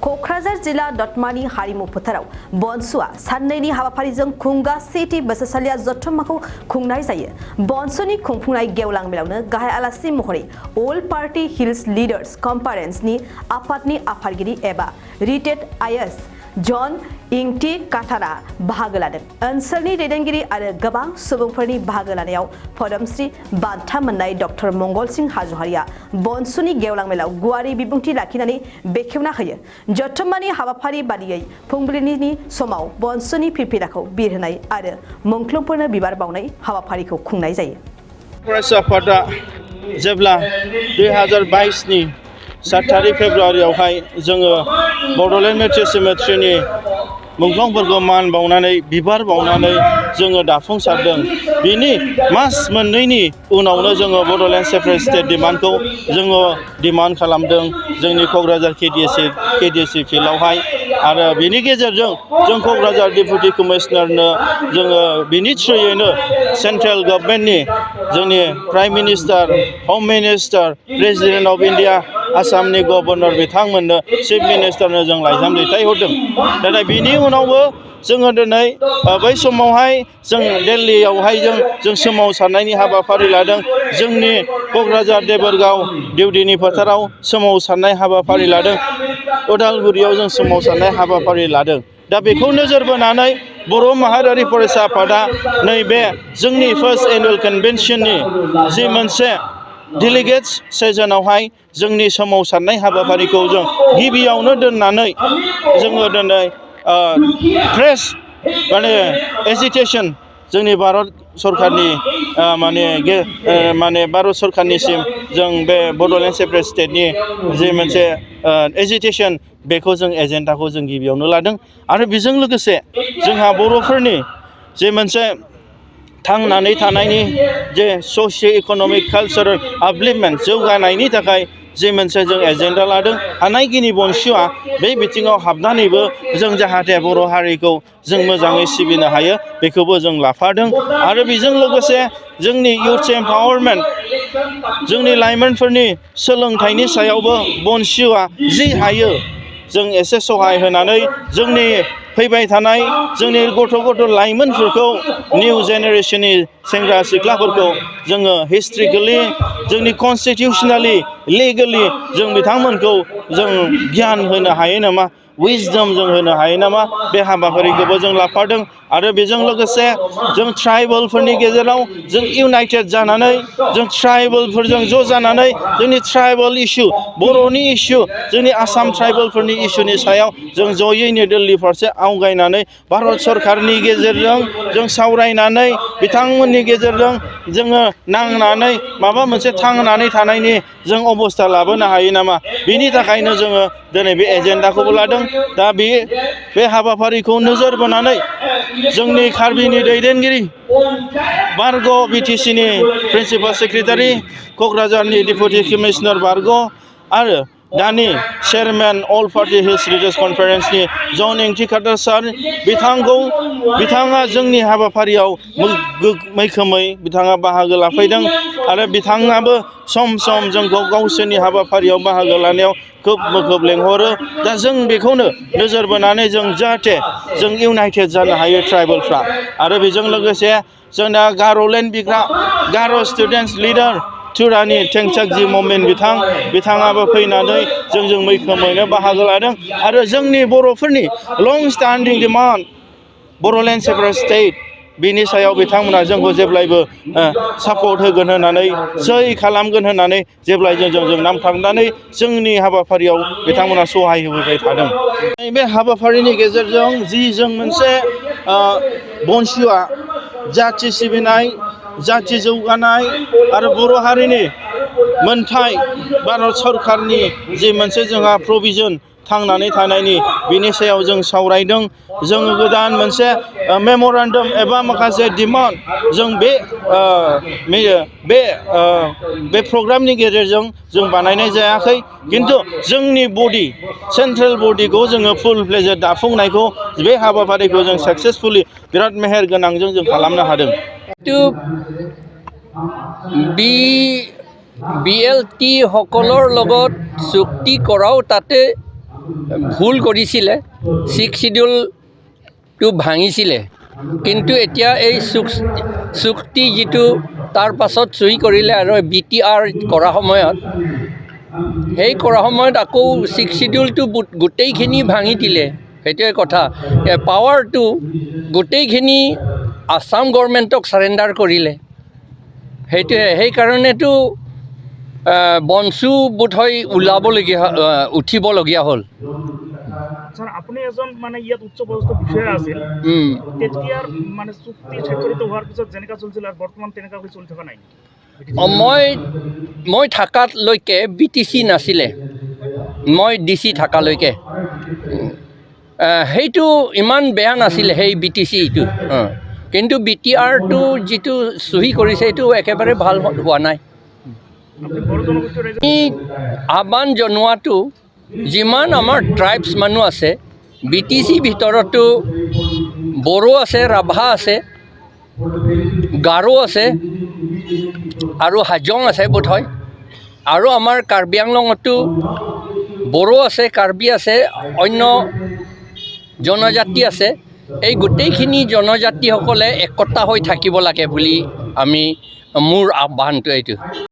क'क्राझार जिल्ला दतमानि हारिमु फोथाराव बनसुआ साननैनि हाबाफारिजों खुंगा सिटी बोसोरसालिया जथुम्माखौ खुंनाय जायो। बनसुनि खुंफुंनाय गेवलां मेलावनो गाहाय आलासि महरै अल पार्टी हिल्स लिडार्स कन्फारेन्सनि आफादनि आफादगिरि एबा रिटायार्ड आइएएस जन इंटी काटारा बाहागो लादों। ओनसोलनि दैदेनगिरि आरो गोबां सुबुंफोरनि बाहागो लानायाव पद्मश्री बान्था मोननाय डक्टर मंगल सिंह हाज'वारिया बनसुनि गेवलां मेलाव गुवारै बिबुंथि लाखिनानै बेखेवना होयो। जथुम्मानि हाबाफारि बादियै फुंबिलिनि समाव बनसुनि फिरफिलाखौ बिरहोनाय आरो मुंख्लंफोरनो बिबार बावनाय हाबाफारिखौ खुंनाय जायो। फरायसा आफादा जेब्ला 2022 नि 7 फेब्रुआरियावहाय जोङो बड'लेण्ड मेट्रिक सेमेट्रिनि मुंख्लंफोरखौ मान बावनानै बिबार बावनानै जोङो दाफुंसारदों। बिनि मास मोननैनि उनावनो जोङो बड'लेण्ड सेपारेट स्टेट डिमान्डखौ जोङो डिमान्ड खालामदों जोंनि क'क्राझार केडिएसि फिल्डआवहाय। आरो बिनि गेजेरजों जों क'क्राझार डेपुटि कमिशनारनो जोङो बिनि थ्रुयैनो सेन्ट्रेल गभर्नमेन्टनि जोंनि प्राइम मिनिस्टार, हम मिनिस्टार, प्रेसिडेन्ट अफ इन्डिया, आसामनि गभर्नर बिथांमोननो, चिफ मिनिस्टारनो जों लाइजाम दैथायहरदों। नाथाय बिनि उनावबो जोङो दिनै बै समावहाय जों दिल्लीयावहाय जों सोमावसारनायनि हाबाफारि लादों। जोंनि क'क्राझार देबोरगाव देउदिनि फोथाराव सोमावसारनाय हाबाफारि लादों। उदालगुरियाव जों सोमावसारनाय हाबाफारि लादों। दा बेखौ नोजोर बोनानै बर' माहारियारि फरायसा आफादा नैबे जोंनि फार्स्ट एनुवेल कनभेनसननि जि मोनसे डेलिगेट्स सेसनावहाय जोंनि सोमावसारनाय हाबाफारिखौ जों गिबियावनो दोननानै जोङो दिनै प्रेस एजिटेसन जोंनि भारत सरकारनि भारत सरकारनिसिम जों बे बड'लेण्ड सेपारेट स्टेटनि जि मोनसे एजिटेसन बेखौ जों एजेन्डाखौ जों गिबियावनो लादों। आरो बेजों लोगोसे जोंहा बर'फोरनि जे मोनसे थांनानै थानायनि जे ससिय' इक'नमिक कालचारेल आपलिफ्टमेन्ट जौगानायनि थाखाय जे मोनसे जों एजेन्डा लादों। हानायखिनि बनसुआ बे बिथिङाव हाबनानैबो जों जाहाथे बर' हारिखौ जों मोजाङै सिबिनो हायो बेखौबो जों लाफादों। आरो बेजों लोगोसे जोंनि इउथ एम्पावारमेन्ट जोंनि लाइमोनफोरनि सोलोंथाइनि सायावबो बनसुआ जि हायो जों एसे सहाय होनानै जोंनि फैबाय थानाय जोंनि गथ' लाइमोनफोरखौ निउ जेनेरेसननि सेंग्रा सिख्लाफोरखौ जोङो हिस्ट्रिकेलि जोंनि कनस्टिटिउसनेलि लिगेलि जों बिथांमोनखौ जों गियान होनो हायो नामा, उइजडम जों होनो हायो नामा, बे हाबाफारिखौबो जों लाफादों। आरो बेजों लोगोसे जों ट्राइबेलफोरनि गेजेराव जों इउनाइटेड जानानै जों ट्राइबेलफोरजों ज' जानानै जोंनि ट्राइबेल इस्यु, बर'नि इस्यु, जोंनि आसाम ट्राइबेलफोरनि इस्युनि सायाव जों जयैनो दिल्ली फारसे आवगायनानै भारत सरकारनि गेजेरजों जों सावरायनानै बिथांमोननि गेजेरजों जोङो नांनानै माबा मोनसे थांनानै थानायनि जों अबस्था लाबोनो हायो नामा, बिनि थाखायनो जोङो दिनै बे एजेन्डाखौबो लादों। दा बे हाबाफारिखौ नोजोर बोनानै जोंनि कार्बिनि दैदेनगिरि, बारग' बिटिसिनि प्रिन्सिपाल सेक्रेटारि, क'क्राझारनि डेपुटि कमिशनार बारग' आरो दानि chairman all party hills lidars कन्फारेन्सनि जन इंटी काटार सार, बिथाङा जोंनि हाबाफारियाव मैखोमै बिथाङा बाहागो लाफैदों। आरो बिथाङाबो सम सम जोंखौ गावसोरनि हाबाफारियाव बाहागो लानायाव खोब लेंहरो। दा जों बेखौनो नोजोर बोनानै जों जाहाथे जों इउनाइटेड जानो हायो ट्राइबेलफ्रा। आरो बेजों लोगोसे जोंना गार'लेण्ड बिग्रा गार' स्टुडेन्टस लिडार टुरानि टेंसाकजि ममेन बिथाङाबो फैनानै जोंजों मैखोमैनो बाहागो लादों। आरो जोंनि बर'फोरनि लं स्टान्डिं डिमान्ड बड'लेण्ड सेपारेट स्टेट बिनि सायाव बिथांमोना जोंखौ जेब्लायबो सापर्ट होगोन होननानै, सै खालामगोन होननानै जेब्लायबो जों नांथाबनानै जोंनि हाबाफारियाव बिथांमोना सहाय होबोबाय थादों। बे हाबाफारिनि गेजेरजों जि जों मोनसे बनसुआ जाथि सिबिनाय, जाथि जौगानाय आरो बर' हारिनि मोनथाय भारत सरकारनि जि मोनसे जोंहा प्रभिजन थांनानै थानायनि बिनि सायाव जों सावरायदों। जोङो गोदान मोनसे मेम'रेन्डाम एबा माखासे डिमान्ड जों बे प्रग्रामनि गेजेरजों जों बानायनाय जायाखै। खिन्थु जोंनि बडि, सेन्ट्रेल बडिखौ जोङो फुल फ्लेजेड दाफुंनायखौ बे हाबाफारिखौ जों साक्सेसफुलि बिराद मेहेर गोनांजों जों खालामनो हादों। BLT সকলৰ লগত চুক্তি কৰাও তাতে ভুল কৰিছিলে, 6 শিডিউলটো ভাঙিছিলে, কিন্তু এতিয়া এই চুক্তি যিটো তাৰ পাছত চহী কৰিলে আৰু BTR কৰা সময়ত আকৌ 6 শিডিউলটো গোটেইখিনি ভাঙি দিলে। সেইটোৱে কথা, পাৱাৰটো গোটেইখিনি আছাম গভৰ্ণমেণ্টক চাৰেণ্ডাৰ কৰিলে। সেইকাৰণেতো বনচু বোধহয় উঠিবলগীয়া হ'ল। স্যার আপনি এজন মানে ইয়াত উচ্চপদস্থ বিষয়া আছিল, তেতিয়াৰ মানে চুক্তি স্বাক্ষৰিত হোৱাৰ পিছত যেনেকা চলিছিল আৰু বৰ্তমান তেনেকা হৈ চলি থকা নাই। মই থাকালৈকে BTC নাছিলে, মই DC থাকালৈকে সেইটো ইমান বেয়া নাছিলে সেই BTCটো, কিন্তু BTRটো যিটো চহী কৰিছে সেইটো একেবাৰে ভাল হোৱা নাই। আহ্বান জনোৱাটো যিমান আমাৰ ট্ৰাইবছ মানুহ আছে, BTC ভিতৰতো বড়ো আছে, ৰাভা আছে, গাৰো আছে আৰু হাজং আছে বোধহয়, আৰু আমাৰ কাৰ্বি আংলঙতো বড়ো আছে, কাৰ্বি আছে, অন্য জনজাতি আছে। এই গোটেইখিনি জনজাতিসকলে একতা হৈ থাকিব লাগে বুলি মোৰ আহ্বানটো এইটো।